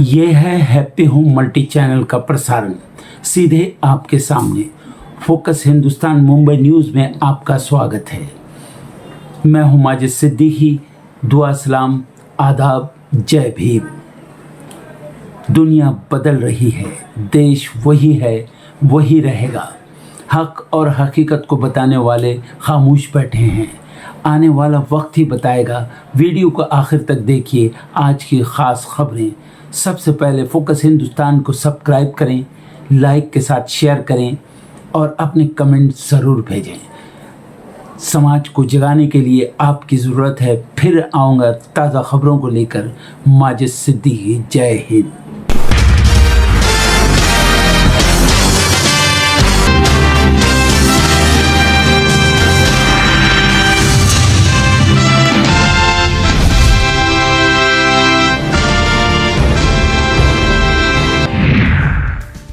ये है happy home multi channel का प्रसारण सीधे आपके सामने। फोकस हिंदुस्तान मुंबई न्यूज़ में आपका स्वागत है। मैं हूं माजिद सिद्दीकी। दुआ सलाम, आदाब, जय भीम। दुनिया बदल रही है, देश वही है, वही रहेगा। हक और हकीकत को बताने वाले खामोश बैठे हैं। आने वाला वक्त ही बताएगा। वीडियो को आखिर तक देखिए। आज की ख़ास खबरें। सबसे पहले फोकस हिंदुस्तान को सब्सक्राइब करें, लाइक के साथ शेयर करें और अपने कमेंट ज़रूर भेजें। समाज को जगाने के लिए आपकी ज़रूरत है। फिर आऊँगा ताज़ा खबरों को लेकर। माजिद सिद्दीकी, जय हिंद।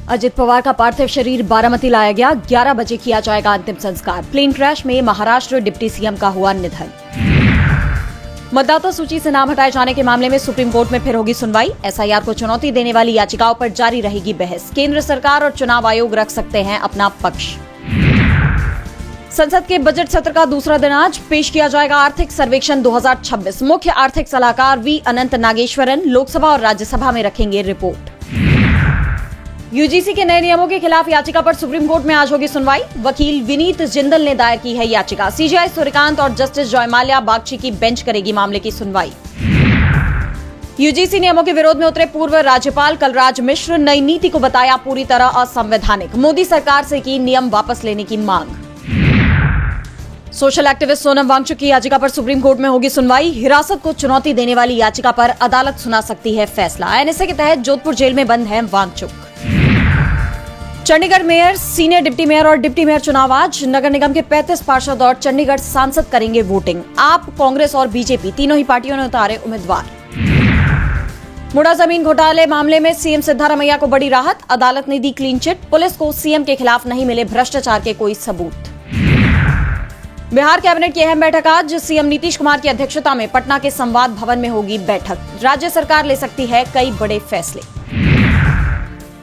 अजित पवार का पार्थिव शरीर बारामती लाया गया। 11 बजे किया जाएगा अंतिम संस्कार। प्लेन क्रैश में महाराष्ट्र डिप्टी सीएम का हुआ निधन। मतदाता सूची से नाम हटाए जाने के मामले में सुप्रीम कोर्ट में फिर होगी सुनवाई। एसआईआर को चुनौती देने वाली याचिकाओं पर जारी रहेगी बहस। केंद्र सरकार और चुनाव आयोग रख सकते हैं अपना पक्ष। संसद के बजट सत्र का दूसरा दिन आज पेश किया जाएगा आर्थिक सर्वेक्षण 2026। मुख्य आर्थिक सलाहकार वी अनंत नागेश्वरन लोकसभा और राज्यसभा में रखेंगे रिपोर्ट। यूजीसी के नए नियमों के खिलाफ याचिका पर सुप्रीम कोर्ट में आज होगी सुनवाई। वकील विनीत जिंदल ने दायर की है याचिका। सीजेआई सूर्यकांत और जस्टिस जयमाल्या बागची की बेंच करेगी मामले की सुनवाई। यूजीसी नियमों के विरोध में उतरे पूर्व राज्यपाल कलराज मिश्र नई नीति को बताया पूरी तरह असंवैधानिक। मोदी सरकार से की नियम वापस लेने की मांग। सोशल एक्टिविस्ट सोनम वांगचुक की याचिका पर सुप्रीम कोर्ट में होगी सुनवाई। हिरासत को चुनौती देने वाली याचिका पर अदालत सुना सकती है फैसला। एनएसए के तहत जोधपुर जेल में बंद है Wangchuk. Chandigarh mayor, senior deputy mayor और डिप्टी मेयर चुनाव आज। नगर निगम के 35 पार्षद और चंडीगढ़ सांसद करेंगे वोटिंग। आप, कांग्रेस और बीजेपी तीनों ही पार्टियों ने उतारे उम्मीदवार। मुड़ा जमीन घोटाले मामले में सीएम सिद्धारमैया को बड़ी राहत। अदालत ने दी क्लीन चिट। पुलिस को सीएम के खिलाफ नहीं मिले भ्रष्टाचार के कोई सबूत। बिहार कैबिनेट की अहम बैठक आज। सीएम नीतीश कुमार की अध्यक्षता में पटना के संवाद भवन में होगी बैठक। राज्य सरकार ले सकती है कई बड़े फैसले।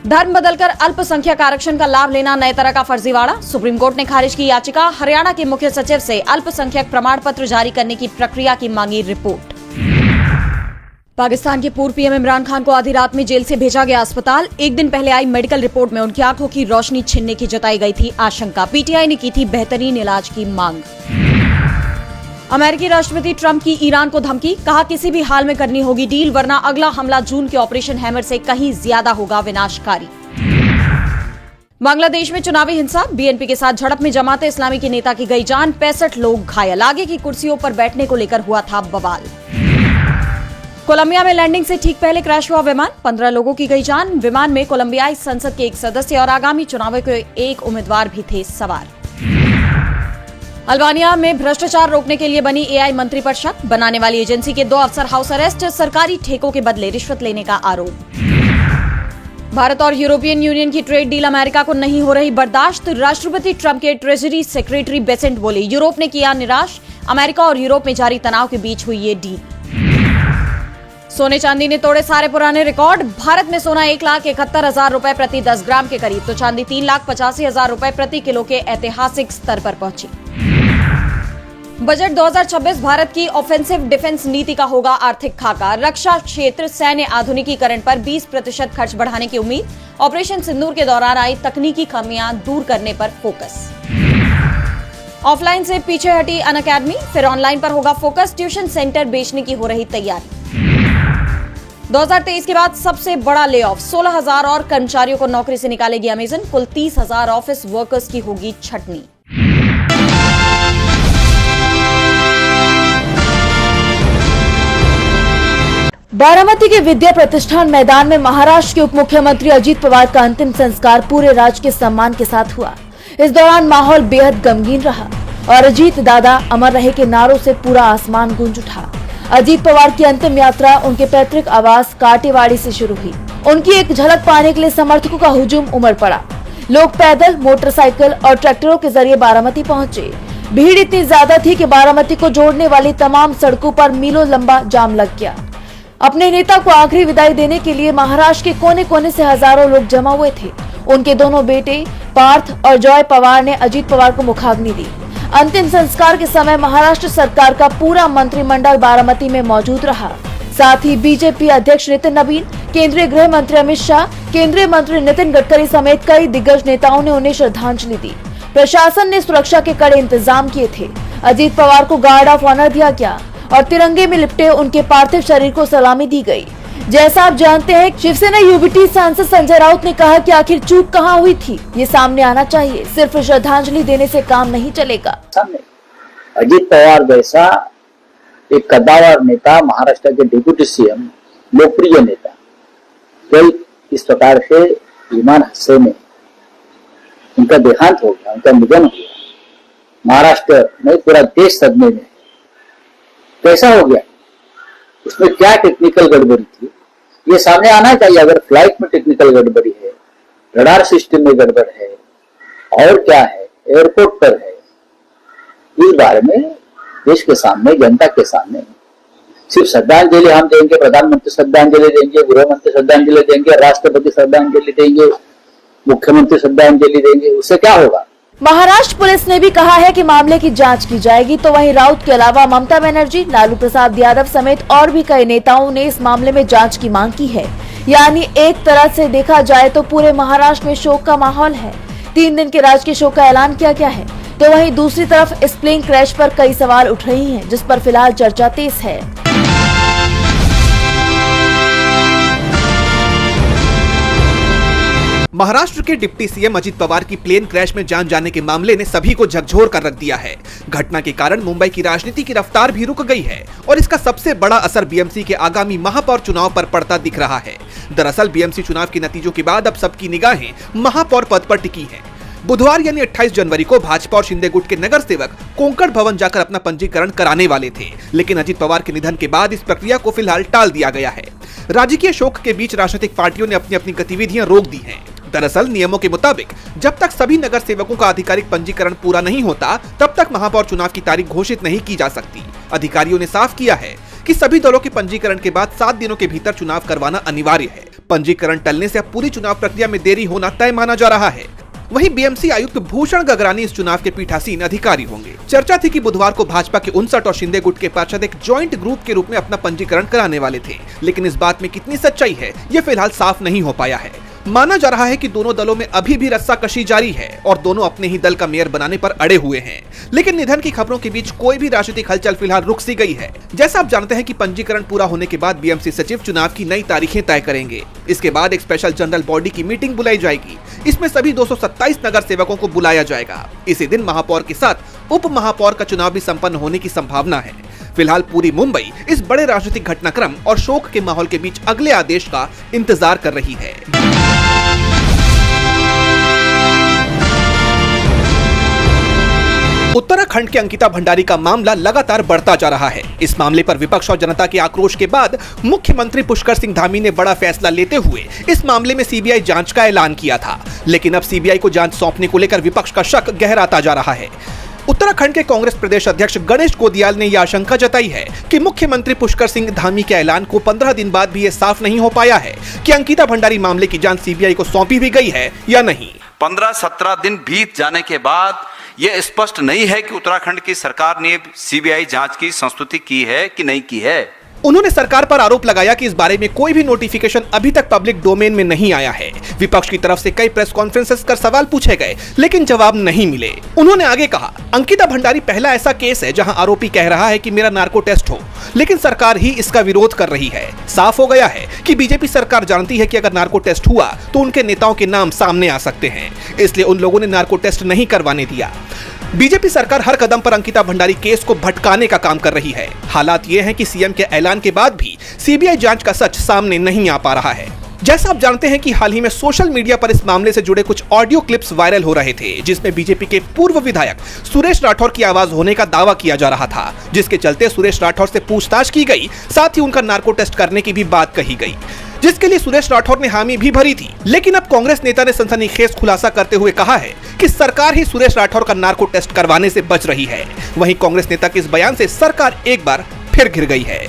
धर्म बदलकर अल्पसंख्यक आरक्षण का लाभ लेना नए तरह का फर्जीवाड़ा। सुप्रीम कोर्ट ने खारिज की याचिका। हरियाणा के मुख्य सचिव से अल्पसंख्यक प्रमाण पत्र जारी करने की प्रक्रिया की मांगी रिपोर्ट। पाकिस्तान के पूर्व पीएम इमरान खान को आधी रात में जेल से भेजा गया अस्पताल। एक दिन पहले आई मेडिकल रिपोर्ट में उनकी आंखों की रोशनी छिनने की जताई गई थी आशंका। पीटीआई ने की थी बेहतरीन इलाज की मांग। अमेरिकी राष्ट्रपति ट्रंप की ईरान को धमकी। कहा किसी भी हाल में करनी होगी डील, वरना अगला हमला जून के ऑपरेशन हैमर से कहीं ज्यादा होगा विनाशकारी। बांग्लादेश में चुनावी हिंसा। बीएनपी के साथ झड़प में जमाते इस्लामी के नेता की गई जान। 65 लोग घायल। आगे की कुर्सियों पर बैठने को लेकर हुआ था बवाल। कोलंबिया में लैंडिंग से ठीक पहले क्रैश हुआ विमान। 15 लोगों की गई जान। विमान में कोलंबियाई संसद के एक सदस्य और आगामी चुनावों के एक उम्मीदवार भी थे सवार। अल्बानिया में भ्रष्टाचार रोकने के लिए बनी एआई मंत्री पर शक। बनाने वाली एजेंसी के 2 अफसर हाउस अरेस्ट। सरकारी ठेकों के बदले रिश्वत लेने का आरोप। भारत और यूरोपियन यूनियन की ट्रेड डील अमेरिका को नहीं हो रही बर्दाश्त। राष्ट्रपति ट्रंप के ट्रेजरी सेक्रेटरी बेसेंट बोले यूरोप ने किया निराश। अमेरिका और यूरोप में जारी तनाव के बीच हुई ये डील। सोने चांदी ने तोड़े सारे पुराने रिकॉर्ड। भारत में सोना 1,71,000 रुपए प्रति 10 ग्राम के करीब, तो चांदी 3,85,000 रुपए प्रति किलो के ऐतिहासिक स्तर पर पहुंची। बजट 2026 भारत की ऑफेंसिव डिफेंस नीति का होगा आर्थिक खाका। रक्षा क्षेत्र सैन्य आधुनिकीकरण पर 20% खर्च बढ़ाने की उम्मीद। ऑपरेशन सिंदूर के दौरान आई तकनीकी खामियां दूर करने पर फोकस। ऑफलाइन से पीछे हटी अनअकैडमी, फिर ऑनलाइन पर होगा फोकस। ट्यूशन सेंटर बेचने की हो रही तैयारी। 2023 के बाद सबसे बड़ा ले ऑफ। 16,000 और कर्मचारियों को नौकरी से निकालेगी अमेजन। कुल 30,000 ऑफिस वर्कर्स की होगी छटनी। बारामती के विद्या प्रतिष्ठान मैदान में महाराष्ट्र के उप मुख्यमंत्री अजित पवार का अंतिम संस्कार पूरे राजकीय सम्मान के साथ हुआ। इस दौरान माहौल बेहद गमगीन रहा और अजीत दादा अमर रहे के नारों से पूरा आसमान गूंज उठा। अजीत पवार की अंतिम यात्रा उनके पैतृक आवास काटेवाड़ी से शुरू हुई। उनकी एक झलक पाने के लिए समर्थकों का हुजूम उमड़ पड़ा। लोग पैदल, मोटरसाइकिल और ट्रैक्टरों के जरिए बारामती पहुंचे। भीड़ इतनी ज्यादा थी कि बारामती को जोड़ने वाली तमाम सड़कों पर मीलों लंबा जाम लग गया। अपने नेता को आखिरी विदाई देने के लिए महाराष्ट्र के कोने कोने से हजारों लोग जमा हुए थे। उनके दोनों बेटे पार्थ और जॉय पवार ने अजीत पवार को मुखाग्नि दी। अंतिम संस्कार के समय महाराष्ट्र सरकार का पूरा मंत्रिमंडल बारामती में मौजूद रहा। साथ ही बीजेपी अध्यक्ष नितिन नवीन, केंद्रीय गृह मंत्री अमित शाह, केंद्रीय मंत्री नितिन गडकरी समेत कई दिग्गज नेताओं ने उन्हें श्रद्धांजलि दी। प्रशासन ने सुरक्षा के कड़े इंतजाम किए थे। अजीत पवार को गार्ड ऑफ ऑनर दिया गया और तिरंगे में लिपटे उनके पार्थिव शरीर को सलामी दी गई। जैसा आप जानते हैं, शिवसेना यूबीटी सांसद संजय राउत ने कहा कि आखिर चूक कहां हुई थी, ये सामने आना चाहिए। सिर्फ श्रद्धांजलि देने से काम नहीं चलेगा। अजीत पवार जैसा एक कद्दावर नेता, महाराष्ट्र के डिप्यूटी सीएम, लोकप्रिय नेता, कई इस प्रकार से विमान हादसे में उनका देहांत हो गया, उनका निधन हो गया। महाराष्ट्र में पूरा देश सदमे में। कैसा हो गया, उसमें क्या टेक्निकल गड़बड़ी थी, ये सामने आना चाहिए। अगर फ्लाइट में टेक्निकल गड़बड़ी है, रडार सिस्टम में गड़बड़ है, और क्या है, एयरपोर्ट पर है, इस बारे में देश के सामने, जनता के सामने सिर्फ श्रद्धांजलि हम देंगे, प्रधानमंत्री श्रद्धांजलि देंगे, गृह मंत्री श्रद्धांजलि देंगे, राष्ट्रपति श्रद्धांजलि देंगे, मुख्यमंत्री श्रद्धांजलि देंगे, उससे क्या होगा। महाराष्ट्र पुलिस ने भी कहा है कि मामले की जांच की जाएगी। तो वहीं राउत के अलावा ममता बनर्जी, लालू प्रसाद यादव समेत और भी कई नेताओं ने इस मामले में जांच की मांग की है। यानी एक तरह से देखा जाए तो पूरे महाराष्ट्र में शोक का माहौल है। 3 दिन के राजकीय शोक का ऐलान किया गया है। तो वहीं दूसरी तरफ इस प्लेन क्रैश पर कई सवाल उठ रही हैं, जिस पर फिलहाल चर्चा तेज है। महाराष्ट्र के डिप्टी सीएम अजीत पवार की प्लेन क्रैश में जान जाने के मामले ने सभी को झकझोर कर रख दिया है। घटना के कारण मुंबई की राजनीति की रफ्तार भी रुक गई है और इसका सबसे बड़ा असर बीएमसी के आगामी महापौर चुनाव पर पड़ता दिख रहा है। दरअसल बीएमसी चुनाव के नतीजों के बाद अब सबकी निगाहें महापौर पद पर टिकी हैं। बुधवार यानी 28 जनवरी को भाजपा और शिंदे गुट के नगर सेवक कोंकण भवन जाकर अपना पंजीकरण कराने वाले थे, लेकिन अजीत पवार के निधन के बाद इस प्रक्रिया को फिलहाल टाल दिया गया है। राजकीय शोक के बीच राजनीतिक पार्टियों ने अपनी अपनी गतिविधियां रोक दी हैं। दरअसल नियमों के मुताबिक जब तक सभी नगर सेवकों का आधिकारिक पंजीकरण पूरा नहीं होता, तब तक महापौर चुनाव की तारीख घोषित नहीं की जा सकती। अधिकारियों ने साफ किया है कि सभी दलों के पंजीकरण के बाद 7 दिनों के भीतर चुनाव करवाना अनिवार्य है। पंजीकरण टलने से अब पूरी चुनाव प्रक्रिया में देरी होना तय माना जा रहा है। वहीं बीएमसी आयुक्त भूषण गगरानी इस चुनाव के पीठासीन अधिकारी होंगे। चर्चा थी कि बुधवार को भाजपा के 59 और शिंदे गुट के पार्षद एक ज्वाइंट ग्रुप के रूप में अपना पंजीकरण कराने वाले थे, लेकिन इस बात में कितनी सच्चाई है, ये फिलहाल साफ नहीं हो पाया है। माना जा रहा है कि दोनों दलों में अभी भी रस्साकशी जारी है और दोनों अपने ही दल का मेयर बनाने पर अड़े हुए हैं। लेकिन निधन की खबरों के बीच कोई भी राजनीतिक हलचल फिलहाल रुक सी गई है। जैसा आप जानते हैं कि पंजीकरण पूरा होने के बाद बीएमसी सचिव चुनाव की नई तारीखें तय करेंगे। इसके बाद एक स्पेशल जनरल बॉडी की मीटिंग बुलाई जाएगी। इसमें सभी 227 नगर सेवकों को बुलाया जाएगा। इसी दिन महापौर के साथ उप महापौर का चुनाव भी संपन्न होने की संभावना है। फिलहाल पूरी मुंबई इस बड़े राजनीतिक घटनाक्रम और शोक के माहौल के बीच अगले आदेश का इंतजार कर रही है। उत्तराखंड के अंकिता भंडारी का मामला लगातार बढ़ता जा रहा है। इस मामले पर विपक्ष और जनता के आक्रोश के बाद मुख्यमंत्री पुष्कर सिंह धामी ने बड़ा फैसला लेते हुए इस मामले में सीबीआई जांच का ऐलान किया था। लेकिन अब सीबीआई को जांच सौंपने को लेकर विपक्ष का शक गहराता जा रहा है। उत्तराखंड के कांग्रेस प्रदेश अध्यक्ष गणेश गोदियाल ने यह आशंका जताई है कि मुख्यमंत्री पुष्कर सिंह धामी के ऐलान को 15 दिन बाद भी ये साफ नहीं हो पाया है कि अंकिता भंडारी मामले की जांच सीबीआई को सौंपी भी गई है या नहीं। 15-17 दिन बीत जाने के बाद यह स्पष्ट नहीं है कि उत्तराखंड की सरकार ने सीबीआई जांच की संस्तुति की है कि नहीं की है। उन्होंने सरकार पर आरोप लगाया कि इस बारे में कोई भी नोटिफिकेशन अभी तक पब्लिक डोमेन में नहीं आया है। विपक्ष की तरफ से कई प्रेस कॉन्फ्रेंसेस कर सवाल पूछे गए, लेकिन जवाब नहीं मिले। उन्होंने आगे कहा, अंकिता भंडारी पहला ऐसा केस है जहां आरोपी कह रहा है कि मेरा नार्को टेस्ट हो, लेकिन सरकार ही इसका विरोध कर रही है। साफ हो गया है कि बीजेपी सरकार जानती है कि अगर नार्को टेस्ट हुआ तो उनके नेताओं के नाम सामने आ सकते हैं, इसलिए उन लोगों ने नार्को टेस्ट नहीं करवाने दिया। बीजेपी सरकार हर कदम पर अंकिता भंडारी केस को भटकाने का काम कर रही है। हालात ये हैं कि सीएम के ऐलान के बाद भी सीबीआई जांच का सच सामने नहीं आ पा रहा है। जैसा आप जानते हैं कि हाल ही में सोशल मीडिया पर इस मामले से जुड़े कुछ ऑडियो क्लिप्स वायरल हो रहे थे, जिसमें बीजेपी के पूर्व विधायक सुरेश राठौर की आवाज होने का दावा किया जा रहा था, जिसके चलते सुरेश राठौर से पूछताछ की गई, साथ ही उनका नार्को टेस्ट करने की भी बात कही गई, जिसके लिए सुरेश राठौर ने हामी भी भरी थी। लेकिन अब कांग्रेस नेता ने सनसनीखेज खुलासा करते हुए कहा है कि सरकार ही सुरेश राठौर का नार्को टेस्ट करवाने से बच रही है। वहीं कांग्रेस नेता के इस बयान से सरकार एक बार फिर घिर गई है।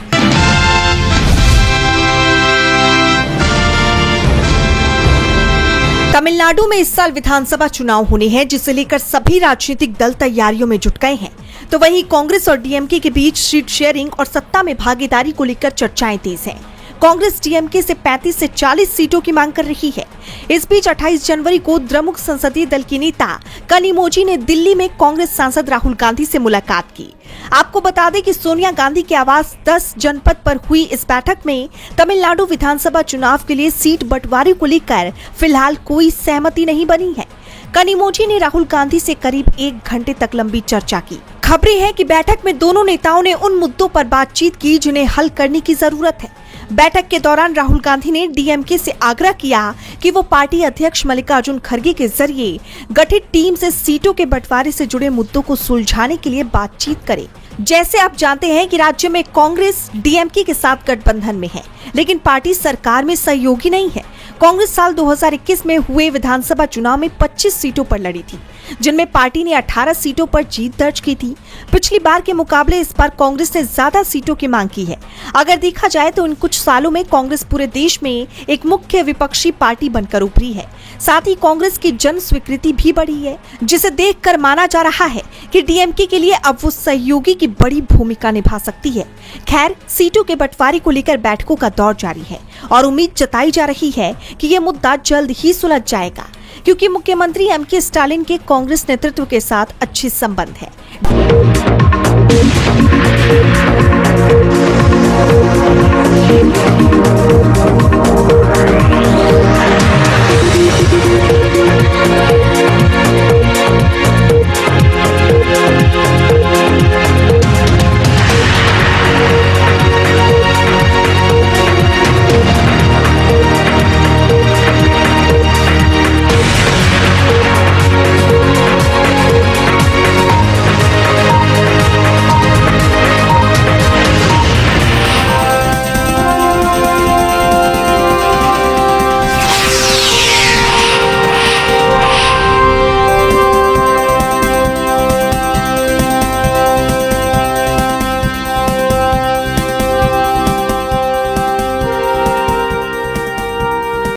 तमिलनाडु में इस साल विधानसभा चुनाव होने हैं, जिसे लेकर सभी राजनीतिक दल तैयारियों में जुट गए हैं। तो वहीं कांग्रेस और डीएमके के बीच सीट शेयरिंग और सत्ता में भागीदारी को लेकर चर्चाएं तेज हैं। कांग्रेस डीएमके से 35 से 40 सीटों की मांग कर रही है। इस बीच 28 जनवरी को द्रमुक संसदीय दल की नेता कनिमोझी ने दिल्ली में कांग्रेस सांसद राहुल गांधी से मुलाकात की। आपको बता दें कि सोनिया गांधी के आवास 10 जनपद पर हुई इस बैठक में तमिलनाडु विधानसभा चुनाव के लिए सीट बंटवारे को लेकर फिलहाल कोई सहमति नहीं बनी है। कनिमोझी ने राहुल गांधी से करीब 1 घंटे तक लंबी चर्चा की। खबरें हैं कि बैठक में दोनों नेताओं ने उन मुद्दों पर बातचीत की जिन्हें हल करने की जरूरत है। बैठक के दौरान राहुल गांधी ने डीएमके से आग्रह किया कि वो पार्टी अध्यक्ष मल्लिकार्जुन खड़गे के जरिए गठित टीम से सीटों के बंटवारे से जुड़े मुद्दों को सुलझाने के लिए बातचीत करे। जैसे आप जानते हैं कि राज्य में कांग्रेस डीएमके के साथ गठबंधन में है, लेकिन पार्टी सरकार में सहयोगी नहीं है। कांग्रेस साल 2021 में हुए विधानसभा चुनाव में 25 सीटों पर लड़ी थी, जिनमें पार्टी ने 18 सीटों पर जीत दर्ज की थी। पिछली बार के मुकाबले इस बार कांग्रेस ने ज्यादा सीटों की मांग की है। अगर देखा जाए तो इन कुछ सालों में कांग्रेस पूरे देश में एक मुख्य विपक्षी पार्टी बनकर उभरी है। साथ ही कांग्रेस की जन स्वीकृति भी बढ़ी है, जिसे देखकर माना जा रहा है कि डीएमके के लिए अब वो सहयोगी की बड़ी भूमिका निभा सकती है। खैर, सीटों के बंटवारे को लेकर बैठकों का दौर जारी है और उम्मीद जताई जा रही है कि ये मुद्दा जल्द ही सुलझ जाएगा, क्योंकि मुख्यमंत्री एमके स्टालिन के कांग्रेस नेतृत्व के साथ अच्छे संबंध है।